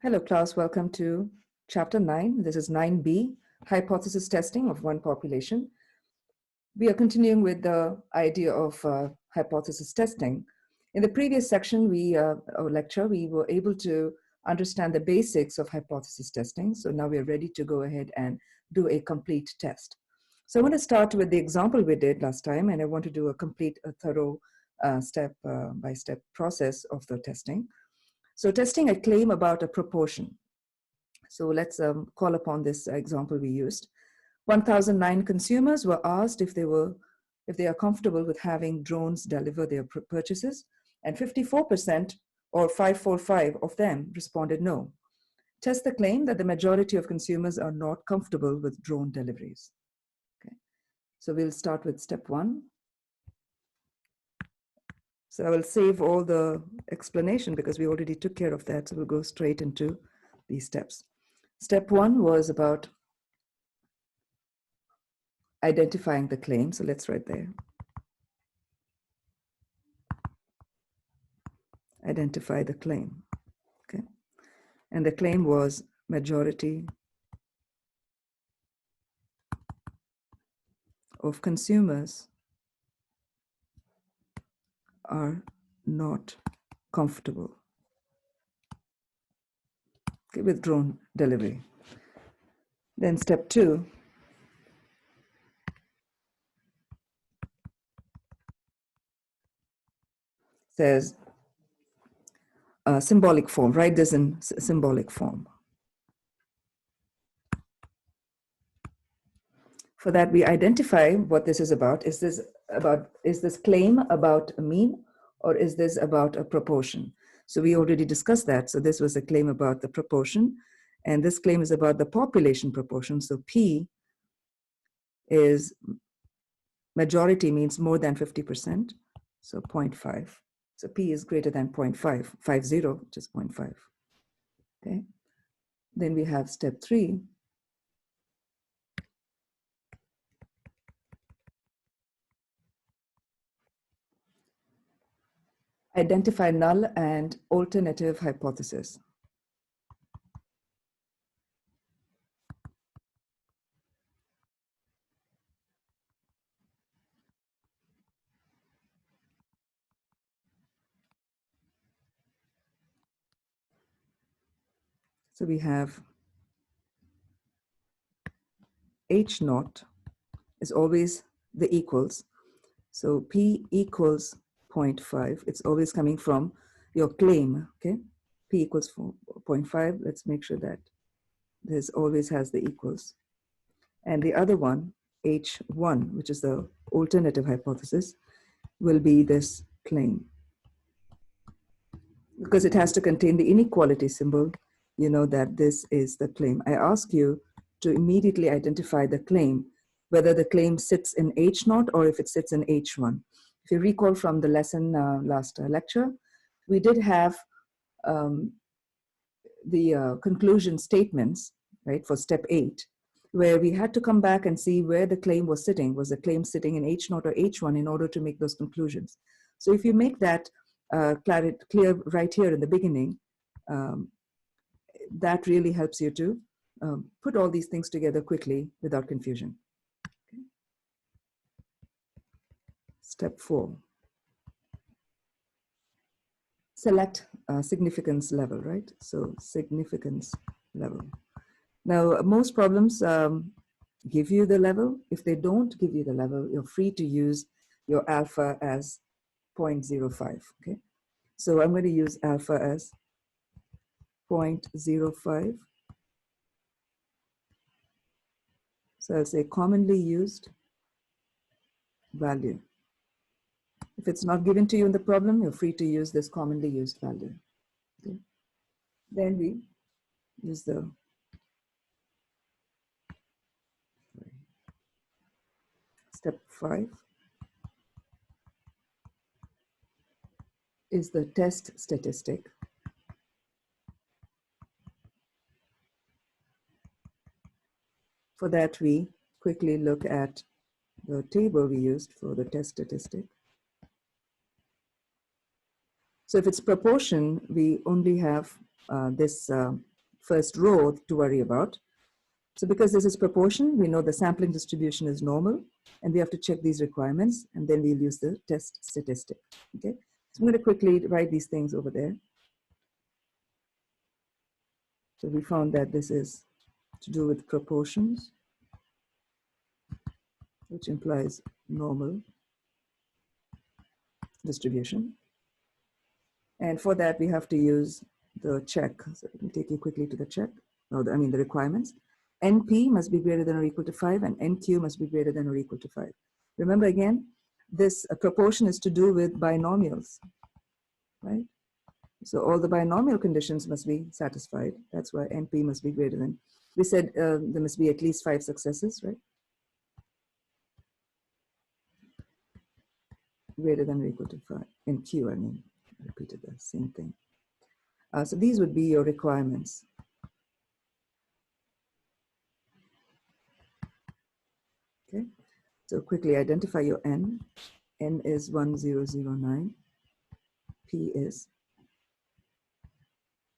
Hello class, welcome to chapter 9. This is 9b, hypothesis testing of one population. We are continuing with the idea of hypothesis testing. In the previous section, or lecture, we were able to understand the basics of hypothesis testing. So now we are ready to go ahead and do a complete test. So I want to start with the example we did last time, and I want to do a thorough step-by-step process of the testing. So testing a claim about a proportion. So let's call upon this example we used. 1,009 consumers were asked if they are comfortable with having drones deliver their purchases, and 54% or 545 of them responded no. Test the claim that the majority of consumers are not comfortable with drone deliveries. Okay. So we'll start with step 1. So I will save all the explanation because we already took care of that. So we'll go straight into these steps. Step 1 was about identifying the claim. So let's write there. Identify the claim. Okay. And the claim was majority of consumers are not comfortable with drone delivery. Then step 2, says symbolic form. Write this in symbolic form. For that, we identify what this is about. Is this claim about a mean, or is this about a proportion? So we already discussed that. So this was a claim about the proportion, and this claim is about the population proportion. So P is majority, means more than 50%, so 0.5. So P is greater than 0.5, 50, which is 0.5. Okay. Then we have step 3. Identify null and alternative hypothesis. So we have H0 is always the equals. So P equals 0.5. It's always coming from your claim, okay? P equals 0.5. Let's make sure that this always has the equals. And the other one, H1, which is the alternative hypothesis, will be this claim. Because it has to contain the inequality symbol, you know that this is the claim. I ask you to immediately identify the claim, whether the claim sits in H0 or if it sits in H1. If you recall from the lesson last lecture, we did have the conclusion statements, right, for step 8, where we had to come back and see where the claim was sitting. Was the claim sitting in H0 or H1 in order to make those conclusions? So if you make that clear right here in the beginning, that really helps you to put all these things together quickly without confusion. Okay. Step 4. Select significance level, right? So significance level. Now, most problems give you the level. If they don't give you the level, you're free to use your alpha as 0.05, okay? So I'm going to use alpha as 0.05. So I'll say commonly used value. If it's not given to you in the problem, you're free to use this commonly used value. Okay. Then we use the step 5 is the test statistic. For that, we quickly look at the table we used for the test statistic. So if it's proportion, we only have this first row to worry about. So because this is proportion, we know the sampling distribution is normal, and we have to check these requirements, and then we'll use the test statistic. Okay, so I'm going to quickly write these things over there. So we found that this is to do with proportions, which implies normal distribution. And for that, we have to use the check. So let me take you quickly to the check. I mean the requirements. NP must be greater than or equal to 5, and NQ must be greater than or equal to 5. Remember again, this proportion is to do with binomials, right? So all the binomial conditions must be satisfied. That's why NP must be greater than. We said there must be at least 5 successes, right? Greater than or equal to 5. In Q, I mean, I repeated the same thing. So these would be your requirements. Okay, so quickly identify your N. N is 1009. P is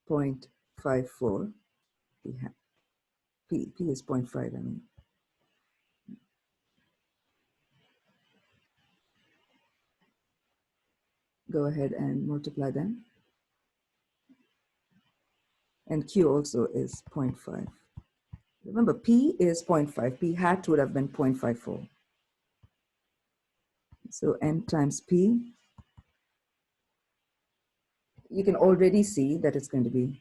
0.54. P is 0.5, I mean. Go ahead and multiply them. And Q also is 0.5. Remember, P is 0.5. P hat would have been 0.54. So N times P, you can already see that it's going to be,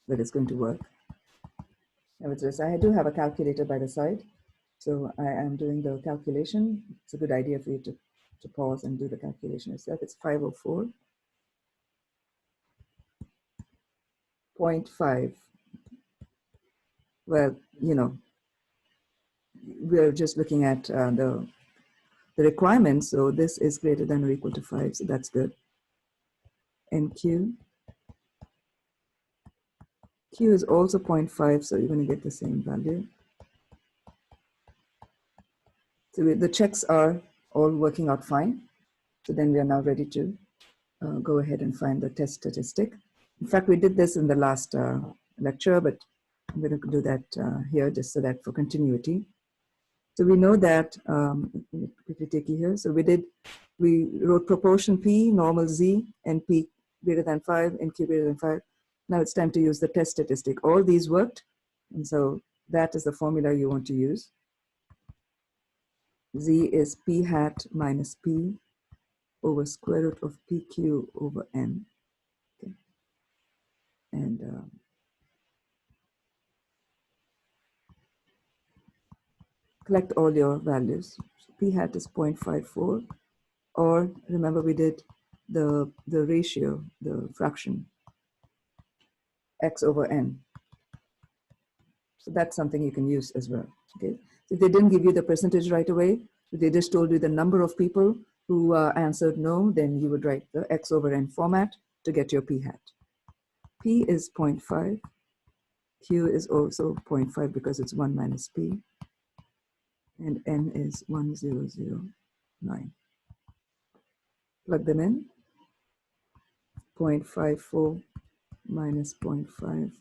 that it's going to work. Nevertheless, I do have a calculator by the side. So I am doing the calculation. It's a good idea for you to pause and do the calculation yourself. It's 504.5. Well, you know, we're just looking at the requirements. So this is greater than or equal to 5. So that's good. And Q is also 0.5. So you're going to get the same value. So the checks are all working out fine. So then we are now ready to go ahead and find the test statistic. In fact, we did this in the last lecture, but I'm going to do that here just so that for continuity. So we know that, let me quickly take you here. So we wrote proportion P, normal Z, and P greater than 5, and Q greater than 5. Now it's time to use the test statistic. All these worked, and so that is the formula you want to use. Z is P hat minus P over square root of PQ over N. Okay. And collect all your values. So P hat is 0.54, or remember we did the ratio, the fraction, X over N. So that's something you can use as well. Okay. So if they didn't give you the percentage right away, if they just told you the number of people who answered no, then you would write the X over N format to get your P hat. P is 0.5. Q is also 0.5 because it's 1 minus P. And N is 1009. Plug them in. 0.54 minus 0.5.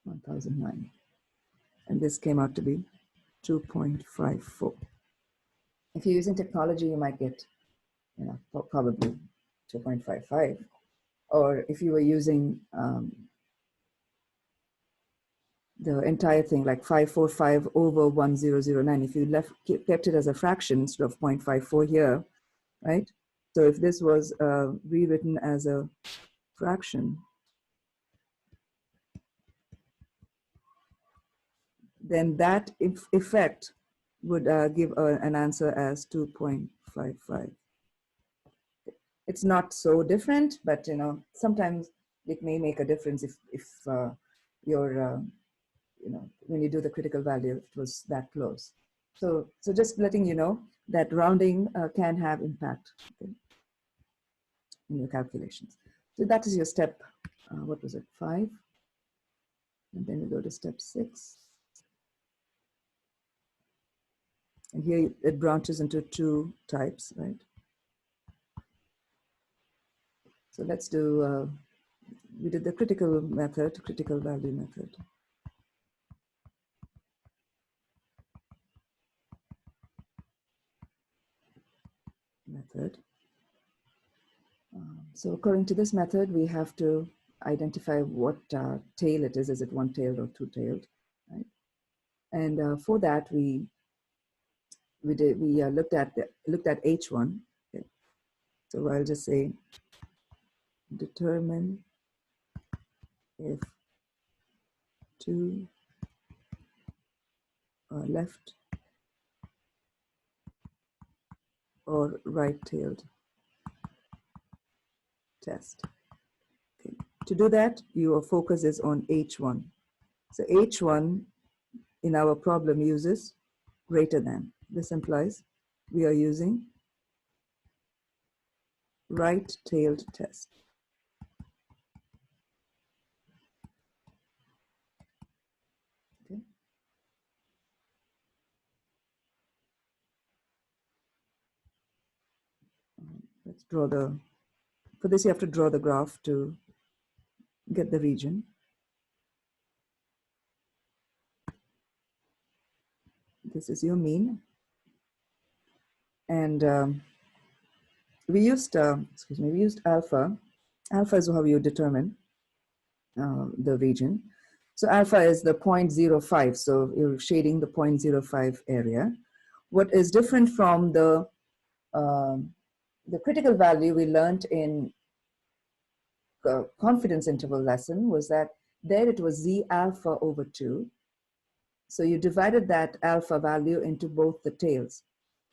1009. And this came out to be 2.54. If you're using technology, you might get, you know, probably 2.55. Or if you were using the entire thing, like 545 over 1009, if you kept it as a fraction instead of 0.54 here, right? So if this was rewritten as a fraction, then that effect would give an answer as 2.55. It's not so different, but you know, sometimes it may make a difference if you're you know, when you do the critical value, it was that close. So just letting you know that rounding can have impact, okay, in your calculations. So that is your step, what was it, 5? And then we go to step 6. And here it branches into 2 types, right? So let's do, we did the critical method, critical value method. So according to this method, we have to identify what tail it is. Is it one-tailed or two-tailed, right? And for that, we looked at H1. Okay. So I'll just say determine if 2 are left or right-tailed test. Okay. To do that, your focus is on H1. So H1 in our problem uses greater than. This implies we are using right-tailed test. Okay. Let's draw the, for this you have to draw the graph to get the region. This is your mean. And we used alpha. Alpha is how you determine the region. So alpha is the 0.05. So you're shading the 0.05 area. What is different from the critical value we learned in confidence interval lesson was that there it was Z alpha over 2. So you divided that alpha value into both the tails.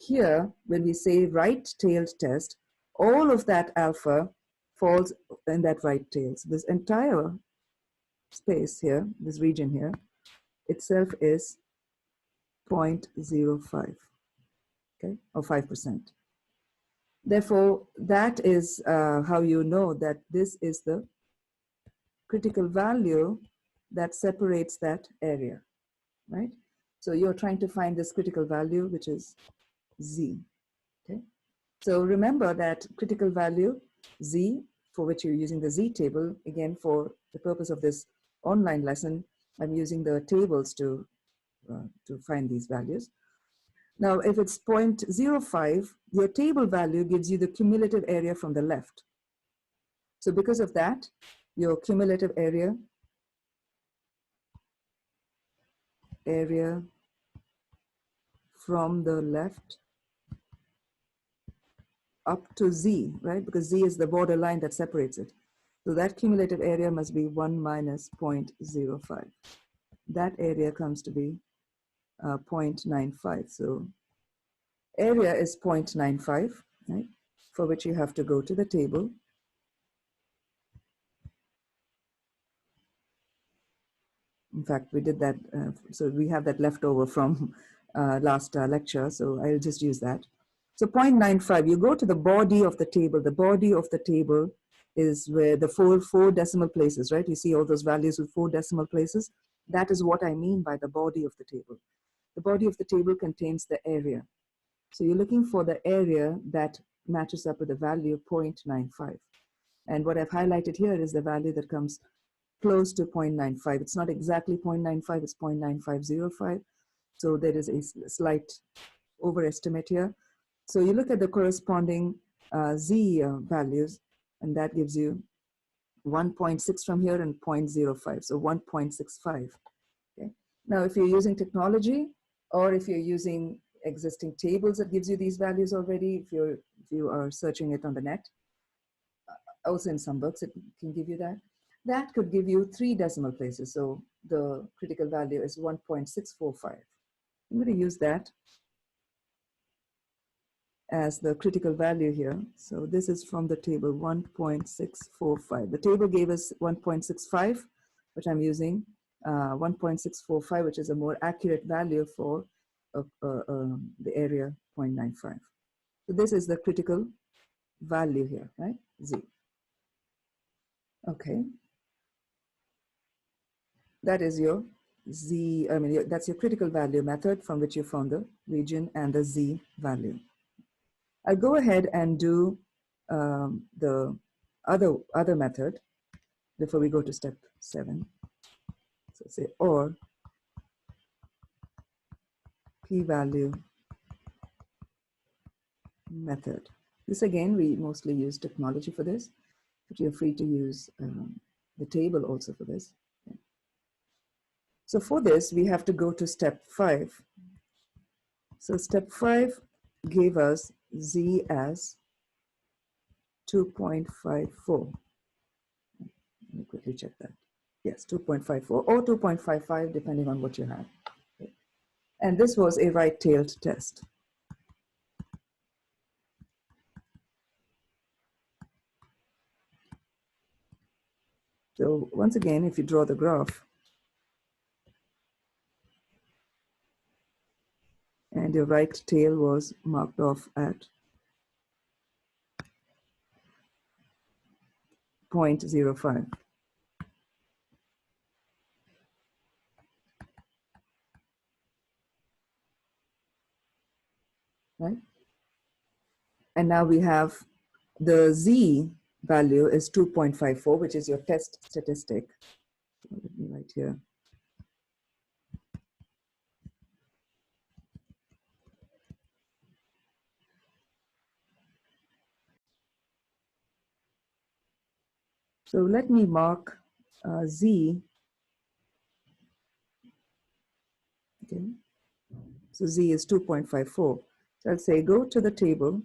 Here, when we say right-tailed test, all of that alpha falls in that right tail. So this entire space here, this region here, itself is 0.05, okay, or 5%. Therefore, that is how you know that this is the critical value that separates that area, right? So you're trying to find this critical value, which is Z, okay? So remember that critical value Z, for which you're using the Z table, again, for the purpose of this online lesson, I'm using the tables to find these values. Now, if it's 0.05, your table value gives you the cumulative area from the left. So because of that, your cumulative area from the left up to Z, right? Because Z is the border line that separates it. So that cumulative area must be 1 minus 0.05. That area comes to be 0.95. So area is 0.95, right? For which you have to go to the table. In fact, we did that. So we have that left over from last lecture. So I'll just use that. So 0.95, you go to the body of the table. The body of the table is where the four decimal places, right? You see all those values with 4 decimal places. That is what I mean by the body of the table. The body of the table contains the area. So you're looking for the area that matches up with the value 0.95. And what I've highlighted here is the value that comes close to 0.95. It's not exactly 0.95, it's 0.9505. So there is a slight overestimate here. So you look at the corresponding Z values, and that gives you 1.6 from here and 0.05, so 1.65. Okay. Now, if you're using technology, or if you're using existing tables that gives you these values already, if you are searching it on the net, also in some books it can give you that. That could give you 3 decimal places. So the critical value is 1.645. I'm going to use that as the critical value here. So this is from the table 1.645. The table gave us 1.65, but I'm using 1.645, which is a more accurate value for the area 0.95. So this is the critical value here, right? Z. Okay. That is your that's your critical value method from which you found the region and the Z value. I'll go ahead and do the other method before we go to step 7. So say or p-value method. This again, we mostly use technology for this, but you're free to use the table also for this. Okay. So for this, we have to go to step 5. So step 5 gave us Z as 2.54. Let me quickly check that. Yes, 2.54 or 2.55, depending on what you have. Okay. And this was a right-tailed test. So once again, if you draw the graph, and your right tail was marked off at 0.05. Right? And now we have the Z value is 2.54, which is your test statistic. So let me write here. So let me mark Z. Okay. So Z is 2.54. So I'll say go to the table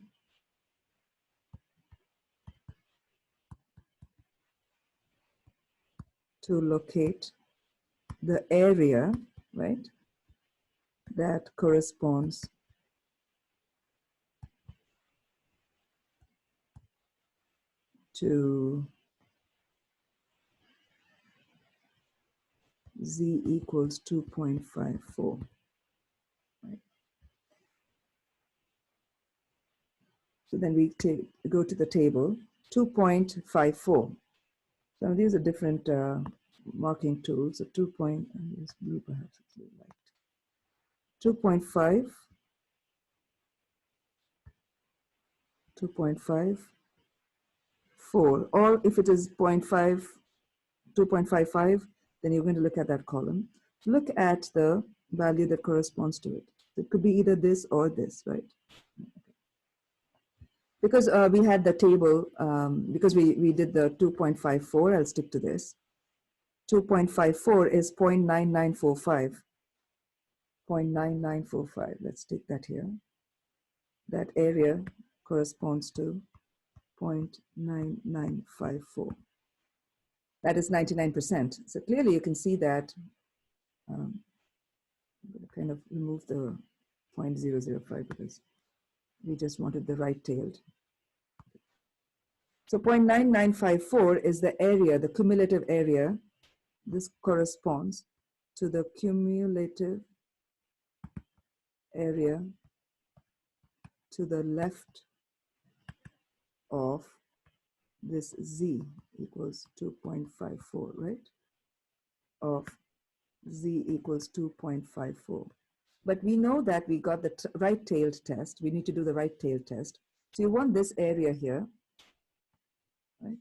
to locate the area, right, that corresponds to Z equals 2.54. Right? So then we go to the table, 2.54. So these are different marking tools. So 2 point, use blue perhaps, it's a little light. 2.5, 2.54, or if it is 0.5, 2.55, then you're going to look at that column. Look at the value that corresponds to it. It could be either this or this, right? Because we had the table, because we did the 2.54, I'll stick to this. 2.54 is 0.9945. 0.9945, let's take that here. That area corresponds to 0.9954. That is 99%. So clearly you can see that, I'm going to kind of remove the 0.005 because we just wanted the right-tailed. So 0.9954 is the area, the cumulative area. This corresponds to the cumulative area to the left of this Z equals 2.54, right? Of Z equals 2.54. But we know that we got the right-tailed test. We need to do the right-tailed test. So you want this area here, right?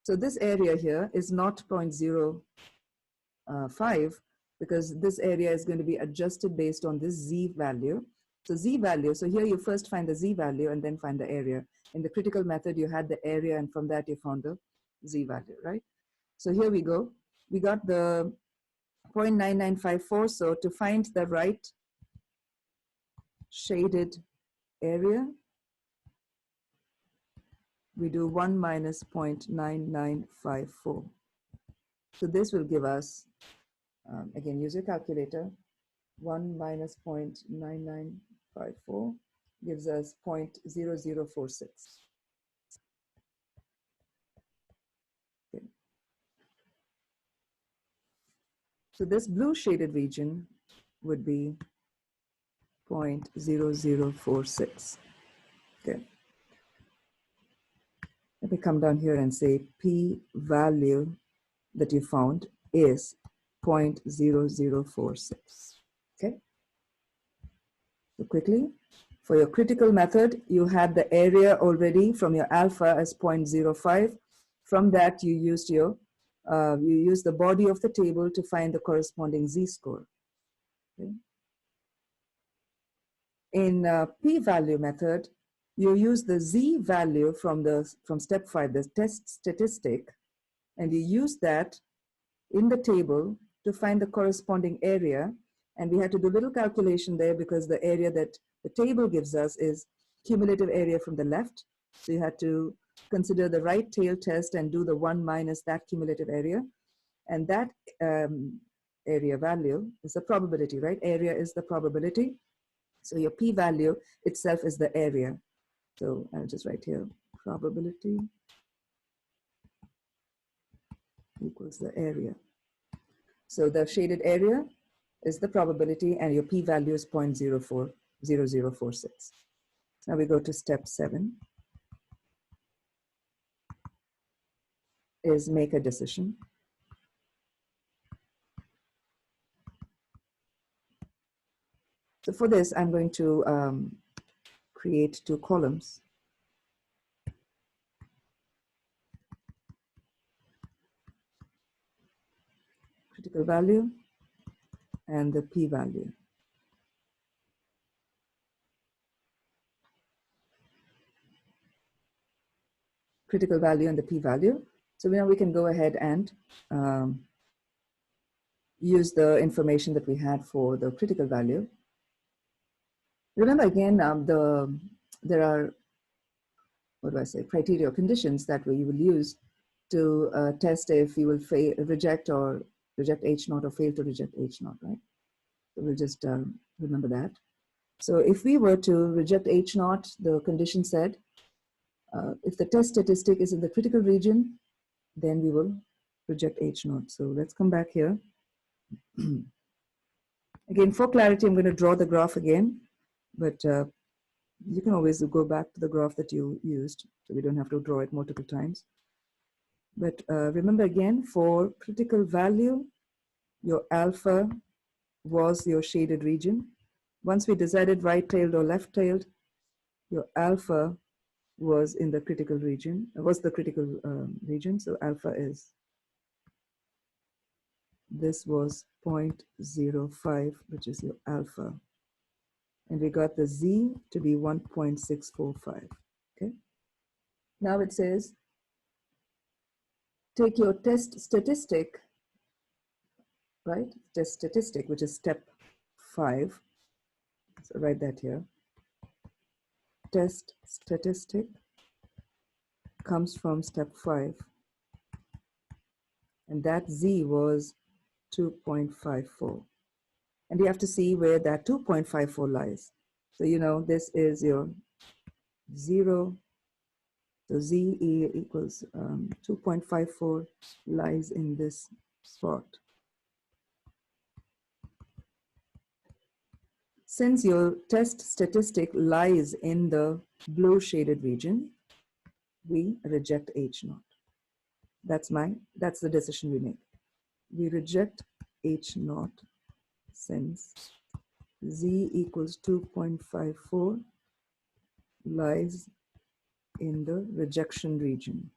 So this area here is not 0.05 because this area is going to be adjusted based on this Z value. So Z value, so here you first find the Z value and then find the area. In the critical method, you had the area and from that you found the Z value, right? So here we go. We got the 0.9954. So to find the right shaded area, we do 1 minus 0.9954. So this will give us, again, use your calculator, 1 minus 0.9954 gives us 0.0046. Okay. So this blue shaded region would be 0.0046. Okay. Let me come down here and say p value that you found is 0.0046. Okay. So quickly, for your critical method, you had the area already from your alpha as 0.05. From that, you used the body of the table to find the corresponding z-score. Okay. In p-value method, you use the z-value from step 5, the test statistic, and you use that in the table to find the corresponding area. And we had to do a little calculation there because the area that the table gives us is cumulative area from the left. So you had to consider the right tail test and do the 1 minus that cumulative area. And that area value is the probability, right? Area is the probability. So your p-value itself is the area. So I'll just write here, probability equals the area. So the shaded area is the probability, and your p-value is 0.0046. Now we go to step 7, is make a decision. So for this, I'm going to create 2 columns. Critical value and the p-value. Critical value and the p-value. So now we can go ahead and use the information that we had for the critical value. Remember again, there are, what do I say, criteria or conditions that we will use to test if you will reject H0 or fail to reject H0, right? So we'll just remember that. So if we were to reject H0, the condition said, if the test statistic is in the critical region, then we will reject H0. So let's come back here. Again, for clarity, I'm going to draw the graph again, but you can always go back to the graph that you used, so we don't have to draw it multiple times. But remember again, for critical value, your alpha was your shaded region. Once we decided right-tailed or left-tailed, your alpha was in the critical region, was the critical region. So alpha is, this was 0.05, which is your alpha. And we got the z to be 1.645, okay? Now it says, take your test statistic, right? Test statistic, which is step 5. So write that here. Test statistic comes from step 5. And that z was 2.54. And you have to see where that 2.54 lies. So, you know, this is your 0. So z equals 2.54 lies in this spot. Since your test statistic lies in the blue shaded region, we reject H0. That's the decision we make. We reject H0 since z equals 2.54 lies in the rejection region.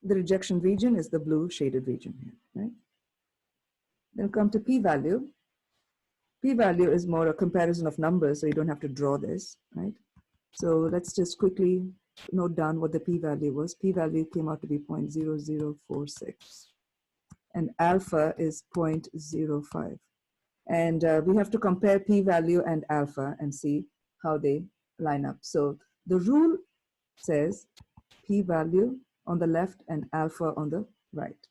The rejection region is the blue shaded region here, right? Then come to p-value. P-value is more a comparison of numbers, so you don't have to draw this, right? So let's just quickly note down what the p-value was. P-value came out to be 0.0046. And alpha is 0.05. And we have to compare p-value and alpha and see how they line up. So the rule says p-value on the left and alpha on the right,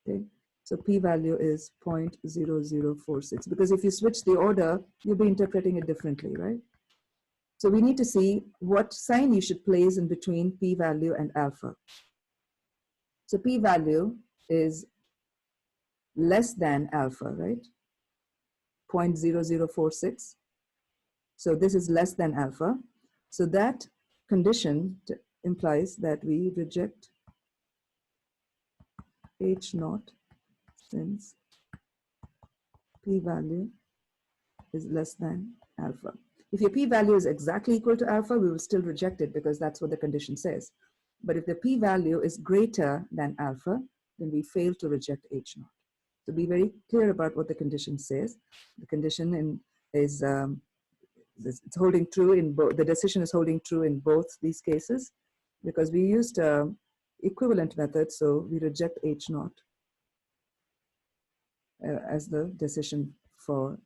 okay? So p-value is 0.0046, because if you switch the order, you'll be interpreting it differently, right? So we need to see what sign you should place in between p-value and alpha. So p-value is less than alpha, right? 0.0046. So this is less than alpha. So that condition implies that we reject H0 since p-value is less than alpha. If your p-value is exactly equal to alpha, we will still reject it because that's what the condition says. But if the p-value is greater than alpha, then we fail to reject H0. So be very clear about what the condition says. The condition is it's holding true in both. The decision is holding true in both these cases because we used equivalent methods, so we reject H0 as the decision for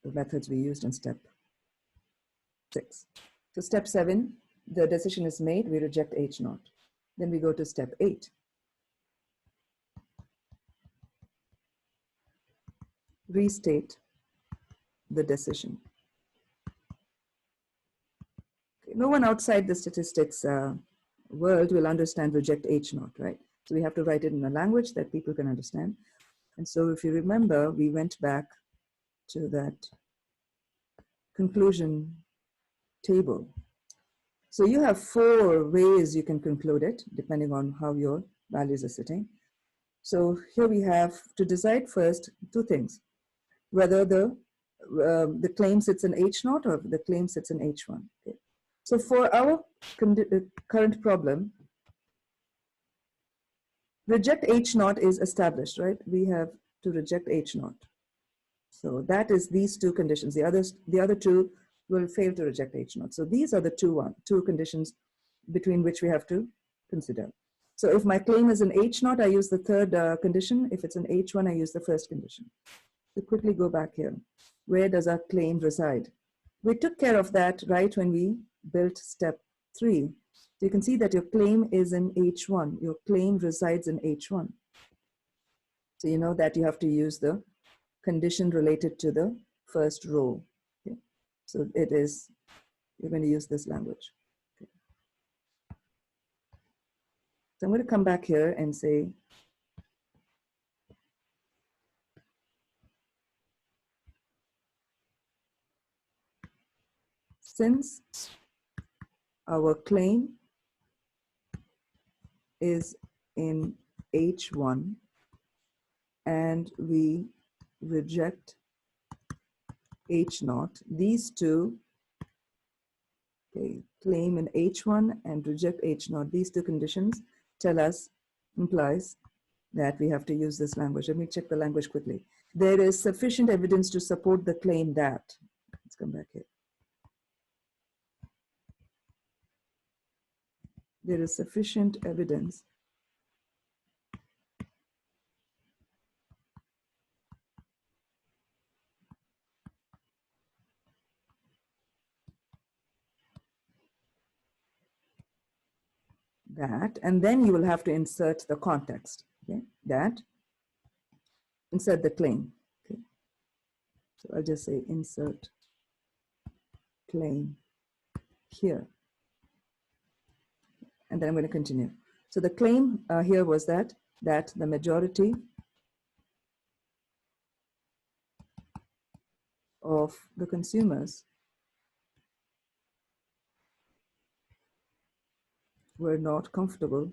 the methods we used in step 6. So step 7, the decision is made, we reject H0. Then we go to step 8. Restate the decision. Okay. No one outside the statistics world will understand reject H0, right? So we have to write it in a language that people can understand. And so if you remember, we went back to that conclusion table. So you have 4 ways you can conclude it, depending on how your values are sitting. So here we have to decide first 2 things, whether the claim sits in H0 or the claim sits in H1. Okay. So for our current problem, reject H0 is established, right? We have to reject H0. So that is these 2 conditions. The other 2 will fail to reject H0. So these are the two conditions between which we have to consider. So if my claim is in H0, I use the 3rd condition. If it's in H1, I use the 1st condition. So quickly go back here. Where does our claim reside? We took care of that right when we built step 3. So you can see that your claim is in H1. Your claim resides in H1. So you know that you have to use the condition related to the 1st row. Okay. So you're going to use this language. Okay. So I'm going to come back here and say, since our claim is in H1 and we reject H0, these 2, okay, claim in H1 and reject H0, these 2 conditions implies that we have to use this language. Let me check the language quickly. There is sufficient evidence to support the claim that, let's come back here. There is sufficient evidence that, and then you will have to insert the context, okay? That, insert the claim, okay? So I'll just say insert claim here. And then I'm going to continue. So the claim here was that the majority of the consumers were not comfortable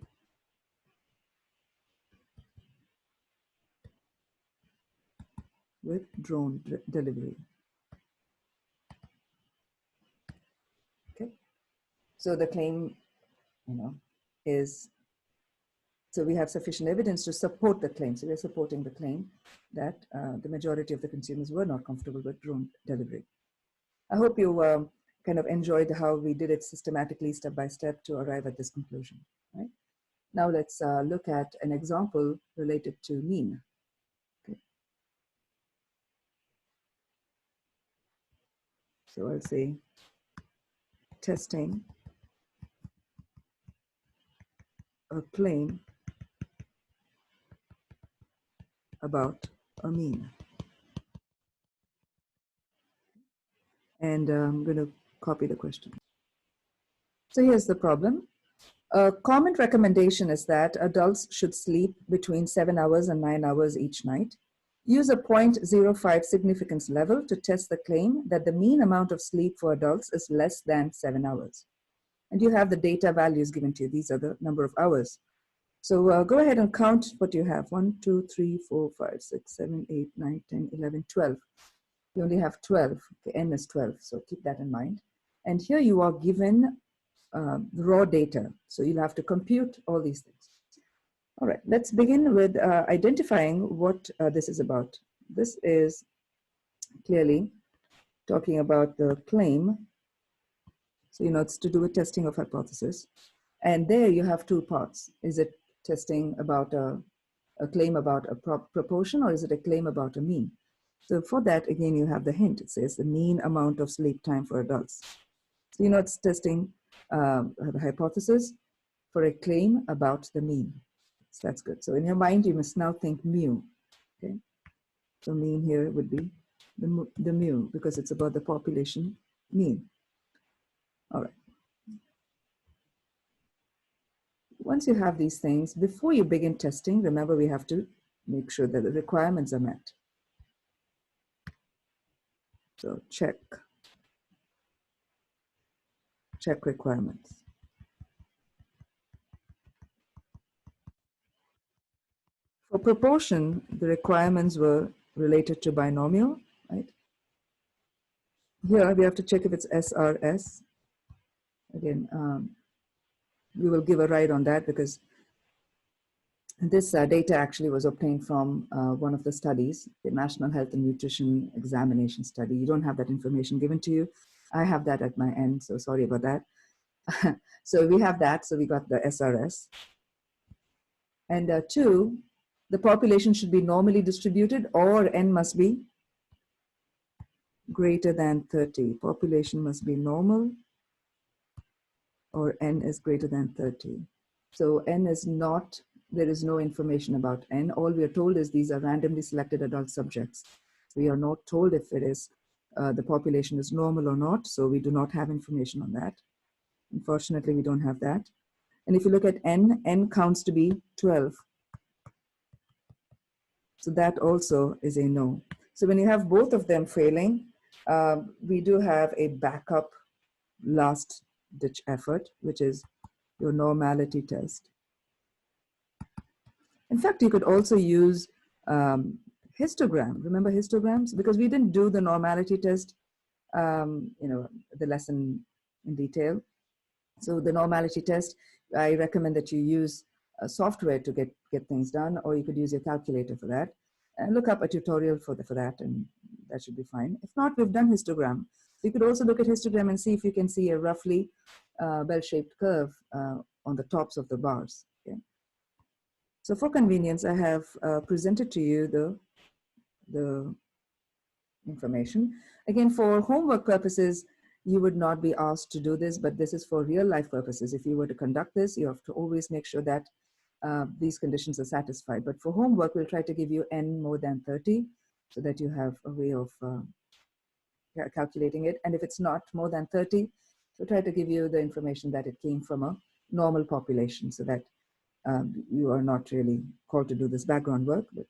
with drone delivery. Okay. So the claim, is, so we have sufficient evidence to support the claim. So we're supporting the claim that the majority of the consumers were not comfortable with drone delivery. I hope you kind of enjoyed how we did it systematically, step by step, to arrive at this conclusion. Right? Now let's look at an example related to mean. Okay. So I'll say testing a claim about a mean. And I'm going to copy the question. So here's the problem. A common recommendation is that adults should sleep between 7 hours and 9 hours each night. Use a 0.05 significance level to test the claim that the mean amount of sleep for adults is less than 7 hours. And you have the data values given to you. These are the number of hours. So go ahead and count what you have. 1, 2, 3, 4, 5, 6, 7, 8, 9, 10, 11, 12. You only have 12. Okay, n is 12, so keep that in mind. And here you are given raw data. So you'll have to compute all these things. All right, let's begin with identifying what this is about. This is clearly talking about the claim. So, it's to do with testing of hypothesis. And there you have two parts. Is it testing about a claim about a proportion, or is it a claim about a mean? So for that, again, you have the hint. It says the mean amount of sleep time for adults. So, it's testing the hypothesis for a claim about the mean. So that's good. So in your mind, you must now think mu. Okay. So mean here would be the mu, because it's about the population mean. All right. Once you have these things, before you begin testing, remember we have to make sure that the requirements are met. So check requirements. For proportion, the requirements were related to binomial, right? Here we have to check if it's SRS. Again, we will give a ride on that because this data actually was obtained from one of the studies, the National Health and Nutrition Examination Study. You don't have that information given to you. I have that at my end, so sorry about that. So we have that, so we got the SRS. And 2, the population should be normally distributed, or N must be greater than 30. Population must be normal, or N is greater than 30. So N is not, there is no information about N. All we are told is these are randomly selected adult subjects. We are not told if it is, the population is normal or not, so we do not have information on that. Unfortunately, we don't have that. And if you look at N, N counts to be 12. So that also is a no. So when you have both of them failing, we do have a backup last ditch effort, which is your normality test. In fact, you could also use histogram. Remember histograms? Because we didn't do the normality test, the lesson in detail. So the normality test, I recommend that you use software to get things done, or you could use your calculator for that. And look up a tutorial for that, and that should be fine. If not, we've done histogram. So you could also look at histogram and see if you can see a roughly bell-shaped curve on the tops of the bars. Okay? So for convenience, I have presented to you the information. Again, for homework purposes, you would not be asked to do this, but this is for real life purposes. If you were to conduct this, you have to always make sure that these conditions are satisfied. But for homework, we'll try to give you N more than 30 so that you have a way of calculating it. And if it's not more than 30, we'll try to give you the information that it came from a normal population so that you are not really called to do this background work. But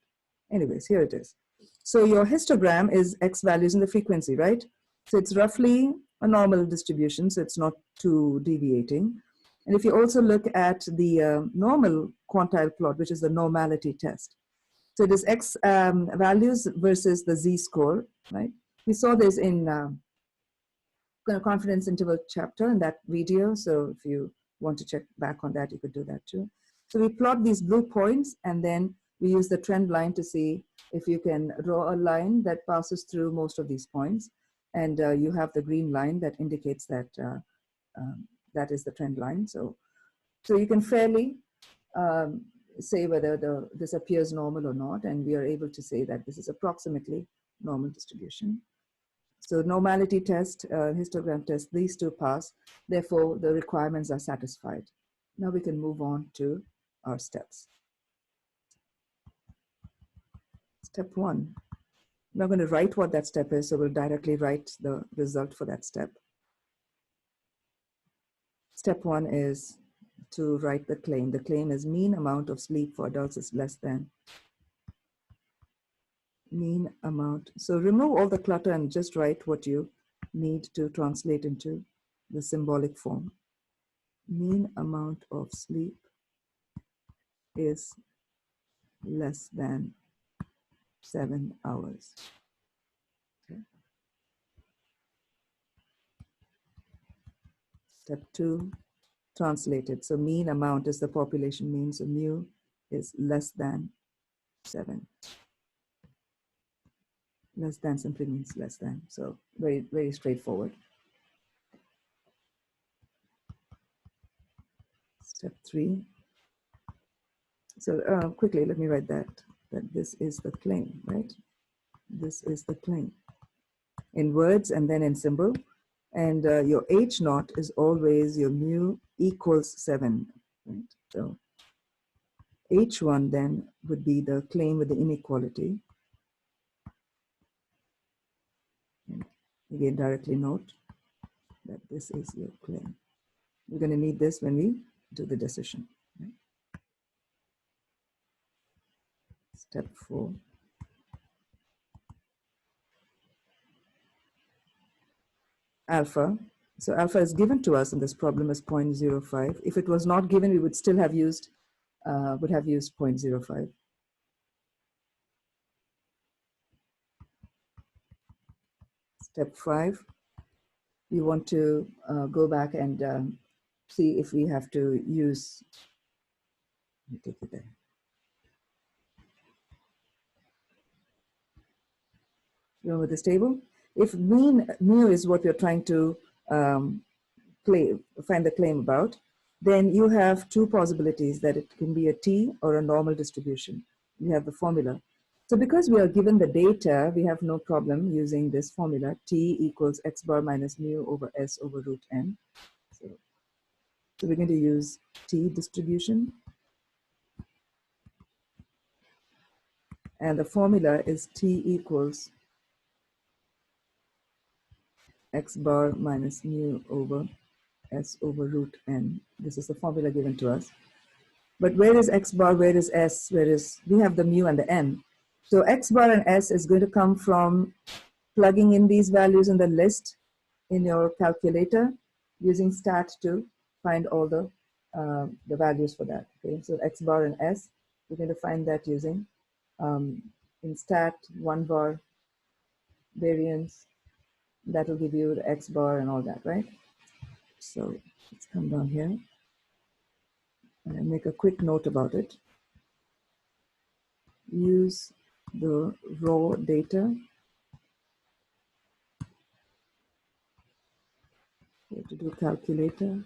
anyways, here it is. So your histogram is X values in the frequency, right? So it's roughly a normal distribution, so it's not too deviating. And if you also look at the normal quantile plot, which is the normality test. So it is X values versus the Z score, right? We saw this in confidence interval chapter in that video. So if you want to check back on that, you could do that too. So we plot these blue points, and then we use the trend line to see if you can draw a line that passes through most of these points. And you have the green line that indicates that that is the trend line. So you can fairly say whether this appears normal or not, and we are able to say that this is approximately normal distribution. So normality test, histogram test, these two pass. Therefore, the requirements are satisfied. Now we can move on to our steps. Step 1. I'm not going to write what that step is, so we'll directly write the result for that step. Step 1 is to write the claim. The claim is mean amount of sleep for adults is less than. mean amount. So remove all the clutter and just write what you need to translate into the symbolic form. Mean amount of sleep is less than 7 hours. Okay. Step 2, translate it. So mean amount is the population mean, so mu is less than 7. Less than simply means less than. So very, very straightforward. Step 3. So quickly, let me write that this is the claim, right? This is the claim in words and then in symbol. And your H0 is always your mu equals 7, right? So H1 then would be the claim with the inequality. And again, directly note that this is your claim. We're going to need this when we do the decision. Right? Step 4. Alpha. So alpha is given to us in this problem as 0.05. If it was not given, we would still have used, 0.05. Step 5. We want to go back and see if we have to use, let me take it there. Remember this table? If mu is what we're trying to find the claim about, then you have two possibilities, that it can be a t or a normal distribution. You have the formula. So because we are given the data, we have no problem using this formula, t equals x bar minus mu over s over root n. So we're going to use t distribution. And the formula is t equals x bar minus mu over s over root n. This is the formula given to us. But where is x bar, where is s, we have the mu and the n. So x bar and s is going to come from plugging in these values in the list in your calculator using stat to find all the values for that. Okay, so x bar and s, we're going to find that using in stat 1 bar variance. That will give you the x bar and all that, right? So let's come down here and make a quick note about it. Use the raw data. We have to do calculator.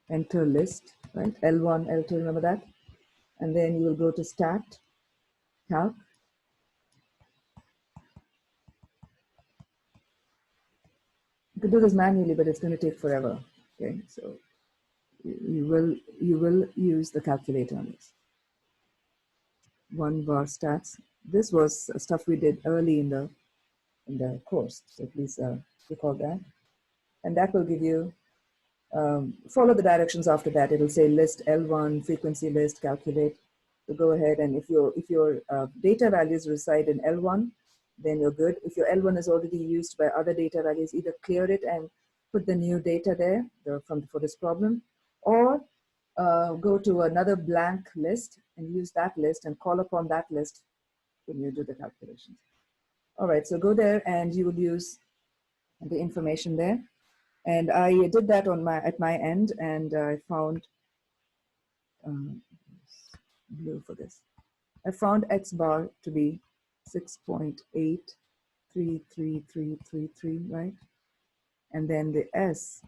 Enter list, right? L1, L2, remember that? And then you will go to stat, calc. You could do this manually, but it's going to take forever. Okay, so you will use the calculator on this. 1 bar stats. This was stuff we did early in the course, so please recall that. And that will give you, follow the directions after that. It will say list L1, frequency list, calculate. So go ahead, and if your data values reside in L1, then you're good. If your L1 is already used by other data values, either clear it and put the new data there for this problem, or go to another blank list and use that list and call upon that list when you do the calculations. All right, so go there and you will use the information there. And I did that at my end, and I found blue for this. I found x bar to be 6.833333, right? And then the s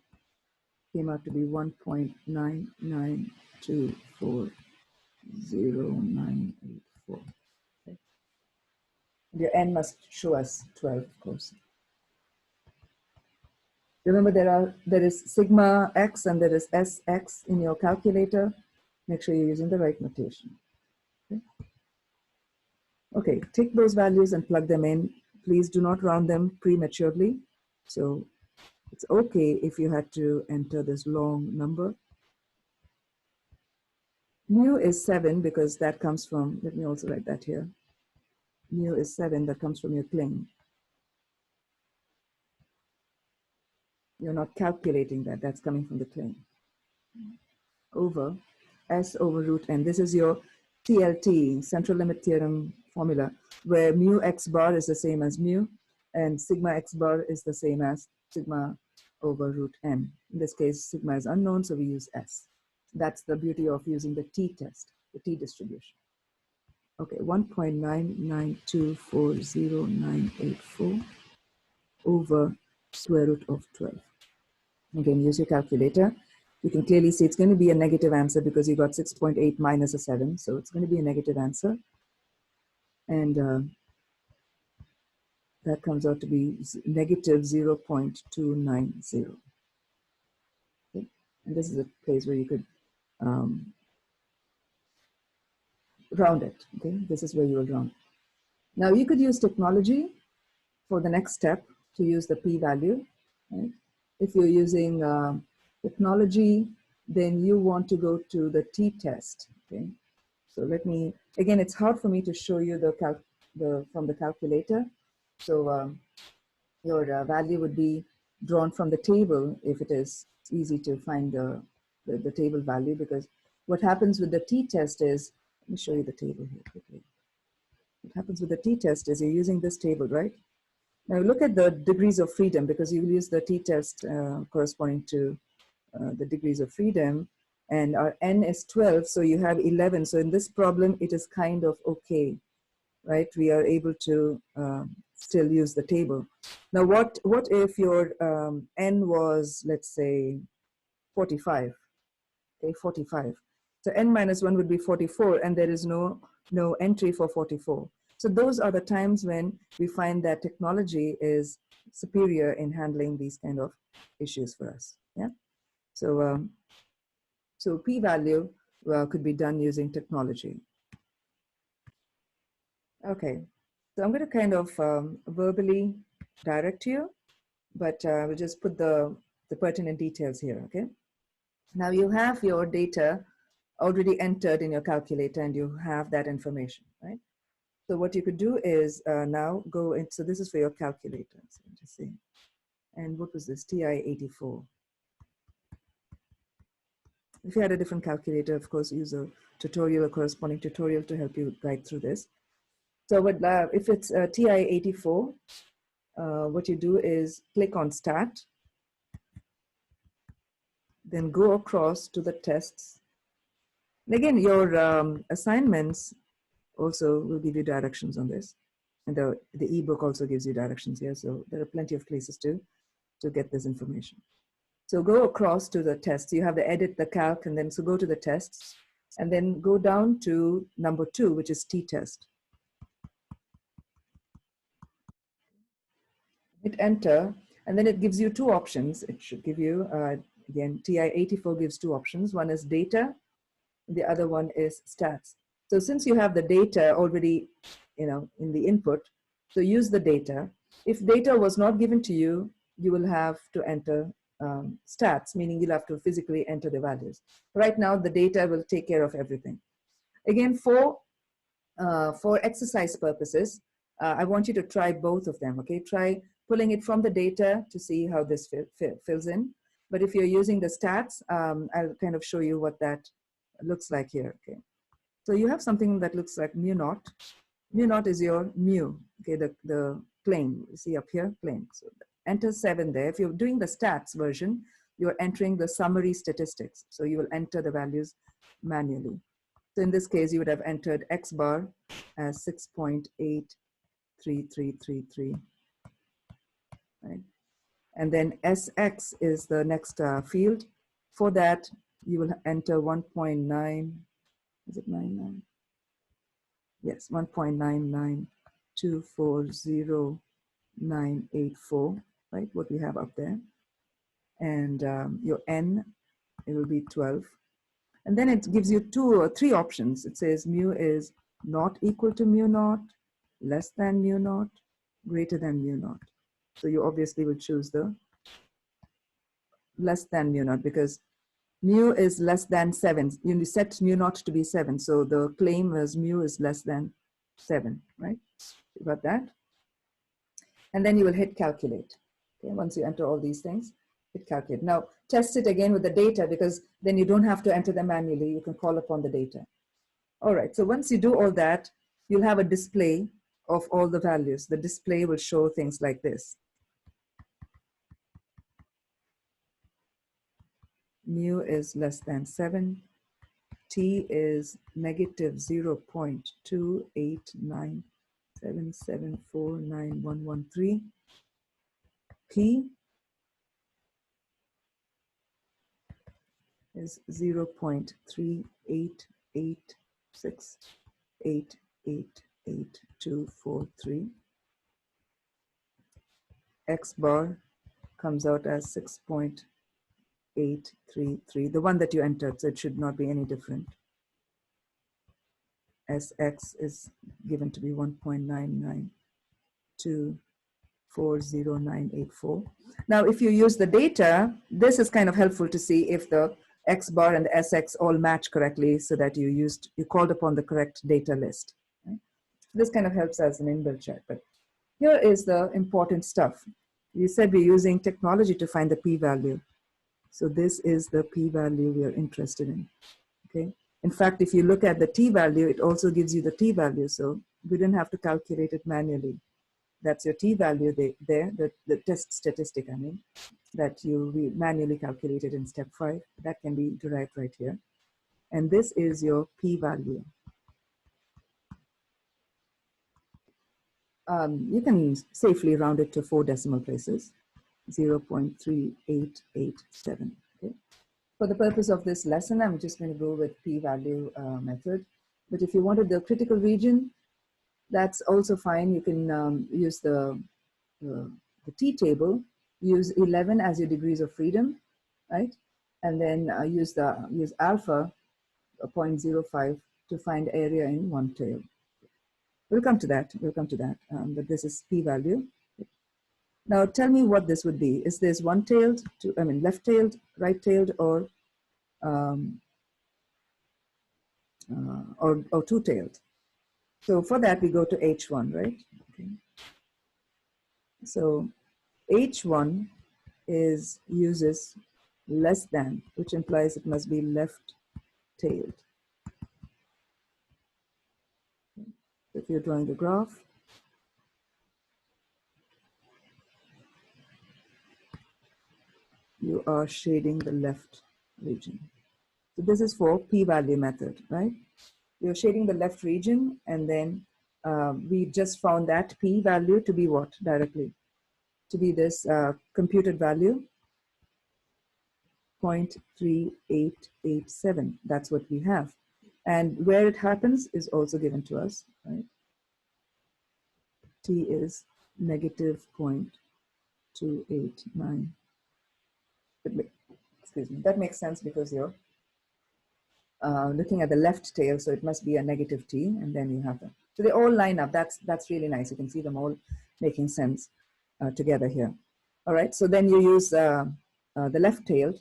came out to be 1.99240,984. Okay. Your n must show us 12, of course. Remember, there is sigma x and there is sx in your calculator. Make sure you're using the right notation. Okay, take those values and plug them in. Please do not round them prematurely. So it's okay if you had to enter this long number. Mu is 7 because that comes from, let me also write that here. Mu is 7, that comes from your plane. You're not calculating that, that's coming from the plane. Over S over root n. This is your CLT, central limit theorem formula, where mu x bar is the same as mu, and sigma x bar is the same as sigma over root n. In this case, sigma is unknown, so we use S. That's the beauty of using the t-test, the t-distribution. Okay, 1.992400984 over square root of 12. Again, use your calculator. You can clearly see it's going to be a negative answer because you got 6.8 minus a 7. So it's going to be a negative answer. And that comes out to be negative 0.290. Okay? And this is a place where you could round it. Okay, this is where you will round. Now you could use technology for the next step to use the p-value. Right? If you're using technology, then you want to go to the t-test. Okay, so let me, again, it's hard for me to show you from the calculator. So your value would be drawn from the table if it is easy to find the table value, because what happens with the t-test is, let me show you the table here quickly. What happens with the t-test is you're using this table, right? Now look at the degrees of freedom, because you will use the t-test corresponding to the degrees of freedom, and our n is 12, so you have 11. So in this problem, it is kind of okay, right? We are able to still use the table. Now what if your n was, let's say, 45, okay, 45. So n minus 1 would be 44, and there is no entry for 44. So those are the times when we find that technology is superior in handling these kind of issues for us. Yeah. So so p-value could be done using technology. Okay. So I'm going to kind of verbally direct you, but we'll just put the pertinent details here. Okay. Now you have your data already entered in your calculator, and you have that information, right? So what you could do is now go in. So this is for your calculator. So just see. And what was this? TI-84. If you had a different calculator, of course, use a tutorial, a corresponding tutorial to help you guide through this. So if it's TI-84, what you do is click on Stat, then go across to the tests. And again, your assignments also will give you directions on this. And the ebook also gives you directions here. So there are plenty of places to get this information. So go across to the tests. You have the edit, the calc, and then so go to the tests, and then go down to number 2, which is t-test. Hit enter, and then it gives you 2 options. It should give you, again, TI-84 gives 2 options. One is data, the other one is stats. So since you have the data already, in the input, so use the data. If data was not given to you, you will have to enter stats, meaning you'll have to physically enter the values. Right now, the data will take care of everything. Again, for exercise purposes, I want you to try both of them, okay? Try pulling it from the data to see how this fills in. But if you're using the stats, I'll kind of show you what that looks like here, okay? So you have something that looks like mu naught. Mu naught is your mu, okay, the plane, you see up here, plane. So enter 7 there. If you're doing the stats version, you're entering the summary statistics. So you will enter the values manually. So in this case, you would have entered X bar as 6.83333, right? And then SX is the next field. For that, you will enter 1.9, is it 99? Yes, 1.99240,984, right? What we have up there. And your N, it will be 12. And then it gives you 2 or 3 options. It says mu is not equal to mu naught, less than mu naught, greater than mu naught. So you obviously will choose the less than mu naught, because mu is less than 7. You set mu naught to be 7. So the claim was mu is less than 7, right? You got that? And then you will hit calculate. Okay, once you enter all these things, hit calculate. Now, test it again with the data, because then you don't have to enter them manually. You can call upon the data. All right, so once you do all that, you'll have a display of all the values. The display will show things like this. Mu is less than 7. T is negative 0.28977491113. P is 0.3886888243. X bar comes out as 6.833, the one that you entered, so it should not be any different. Sx is given to be 1.99240,984. Now, if you use the data, this is kind of helpful to see if the X bar and the Sx all match correctly, so that you called upon the correct data list. Right? This kind of helps as an inbuilt check, but here is the important stuff. You said we're using technology to find the p-value. So this is the p-value we are interested in, okay? In fact, if you look at the t-value, it also gives you the t-value, so we didn't have to calculate it manually. That's your t-value there, the test statistic, I mean, that we manually calculated in step 5. That can be derived right here. And this is your p-value. You can safely round it to 4 decimal places, 0.3887. Okay? For the purpose of this lesson, I'm just going to go with p-value method. But if you wanted the critical region, that's also fine. You can use the t-table, use 11 as your degrees of freedom, right? And then use alpha 0.05 to find area in one tail. We'll come to that. But this is p-value. Now tell me what this would be. Is this one-tailed, left-tailed, right-tailed, or two-tailed? So for that, we go to H1, right? Okay. So H1 uses less than, which implies it must be left-tailed. If you're drawing the graph, you are shading the left region. So this is for p-value method, right? You're shading the left region, and then we just found that p-value to be what directly? To be this computed value, 0.3887. That's what we have. And where it happens is also given to us, right? T is negative 0.289. Excuse me, that makes sense because you're looking at the left tail, so it must be a negative t, and then you have them. So they all line up. That's really nice. You can see them all making sense together here. All right, so then you use the left-tailed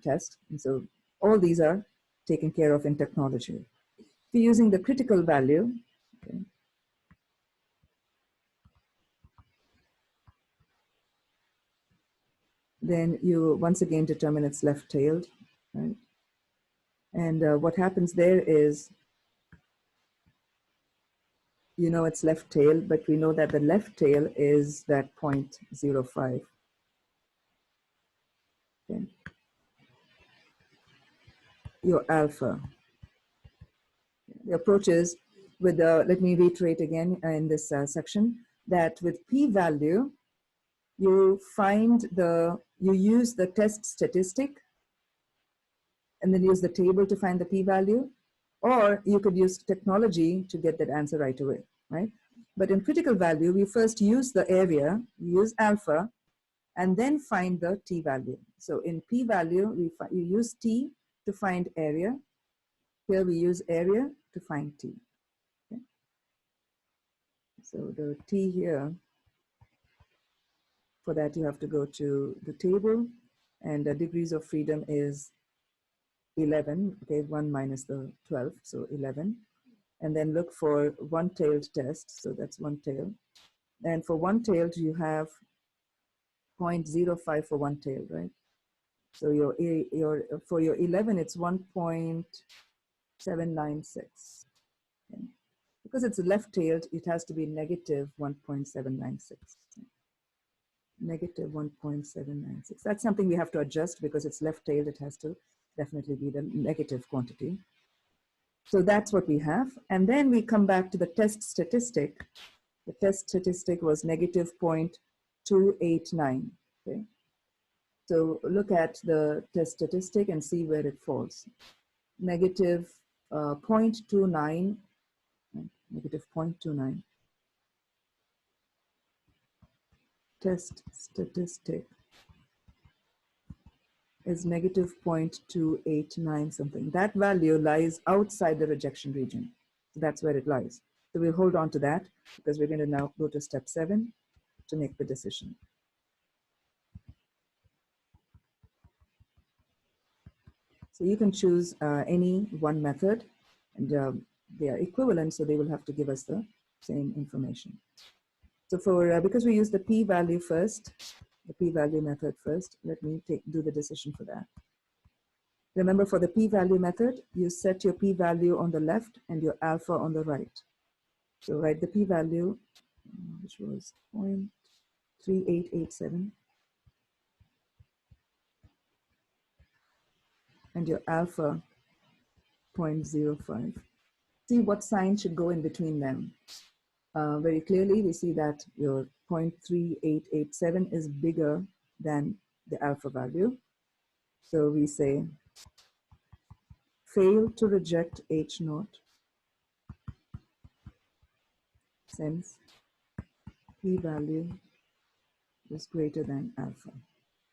test, and so all these are taken care of in technology. If you're using the critical value, okay, then you once again determine it's left-tailed, right? And what happens there is, you know it's left tail, but we know that the left tail is that 0.05. Okay. Your alpha. The approach is with the, let me reiterate again in this section, that with p-value, you use the test statistic and then use the table to find the p-value, or you could use technology to get that answer right away, right? But in critical value, we first use the area, use alpha, and then find the t-value. So in p-value, you use t to find area. Here we use area to find t. Okay? So the t here, for that you have to go to the table, and the degrees of freedom is 11, okay, 1 minus the 12, so 11. And then look for one-tailed test, so that's one tail. And for one-tailed, you have 0.05 for one-tailed, right? So for your 11, it's 1.796. Okay. Because it's left-tailed, it has to be negative 1.796. Negative 1.796. That's something we have to adjust because it's left-tailed. It has to definitely be the negative quantity. So that's what we have. And then we come back to the test statistic. The test statistic was negative 0.289. Okay. So look at the test statistic and see where it falls. Negative 0.29, negative 0.29. Test statistic is negative 0.289 something. That value lies outside the rejection region. So that's where it lies. So we'll hold on to that because we're going to now go to step 7 to make the decision. So you can choose any one method, and they are equivalent, so they will have to give us the same information. So for because we use the p-value first, the p-value method first, let me do the decision for that. Remember, for the p-value method, you set your p-value on the left and your alpha on the right. So write the p-value, which was 0.3887, and your alpha 0.05. See what sign should go in between them. Very clearly, we see that your 0.3887 is bigger than the alpha value. So we say fail to reject H0 since p-value is greater than alpha.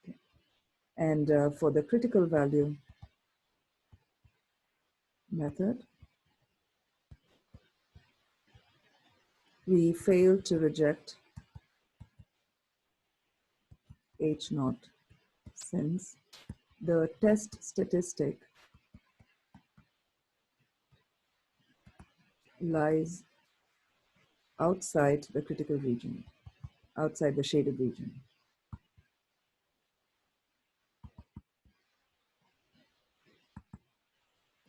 Okay. And for the critical value method, we fail to reject H0 since the test statistic lies outside the critical region, outside the shaded region.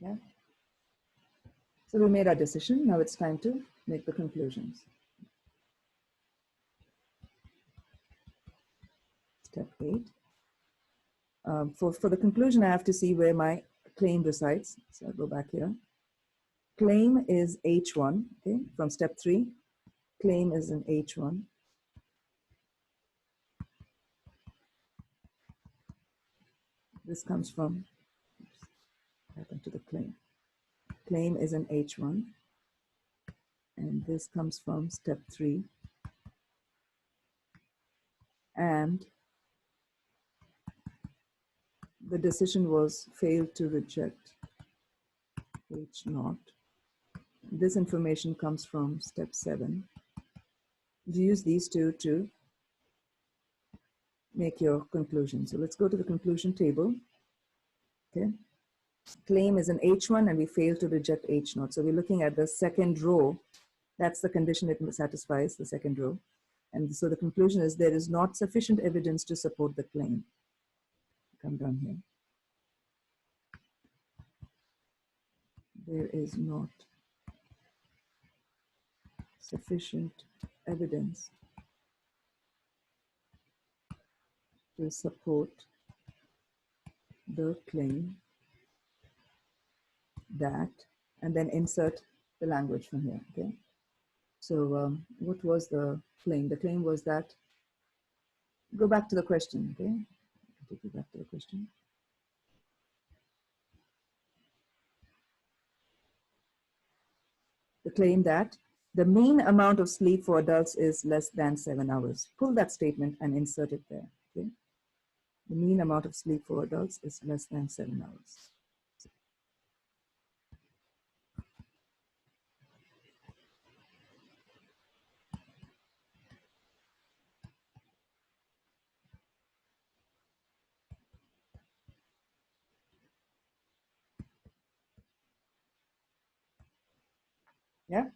Yeah. So we made our decision. Now it's time to make the conclusions. Step 8. For the conclusion, I have to see where my claim resides. So I'll go back here. Claim is H1, okay, from step 3. Claim is in H1. This comes from, what happened to the claim? Claim is in H1. And this comes from step 3. And the decision was failed to reject H0. This information comes from step 7. You use these two to make your conclusion. So let's go to the conclusion table. Okay. Claim is an H1 and we fail to reject H0. So we're looking at the second row. That's the condition it satisfies, the second row. And so the conclusion is there is not sufficient evidence to support the claim. Come down here. There is not sufficient evidence to support the claim that, and then insert the language from here, okay? So what was the claim? The claim was that, go back to the question, okay? I'll take you back to the question. The claim that the mean amount of sleep for adults is less than 7 hours. Pull that statement and insert it there, okay? The mean amount of sleep for adults is less than 7 hours. Yeah,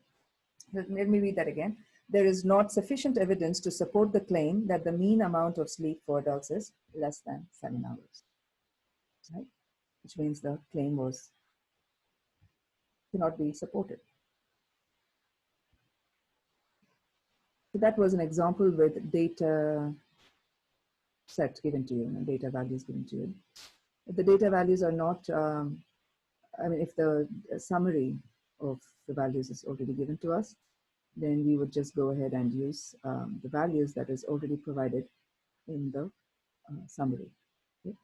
let me read that again. There is not sufficient evidence to support the claim that the mean amount of sleep for adults is less than 7 hours, right? Which means the claim cannot be supported. So that was an example with data set given to you, and data values given to you. If the data values are not, I mean, if the summary of the values is already given to us, then we would just go ahead and use the values that is already provided in the summary. Okay?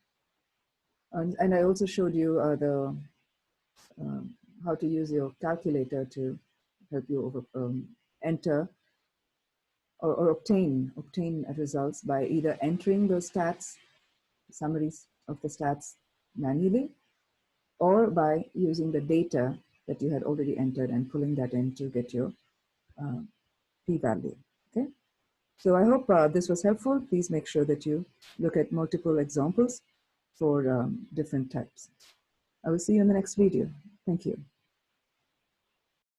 And I also showed you how to use your calculator to help you enter or obtain results by either entering the stats, summaries of the stats manually, or by using the data that you had already entered and pulling that in to get your p-value. Okay, so I hope this was helpful. Please make sure that you look at multiple examples for different types. I will see you in the next video. Thank you.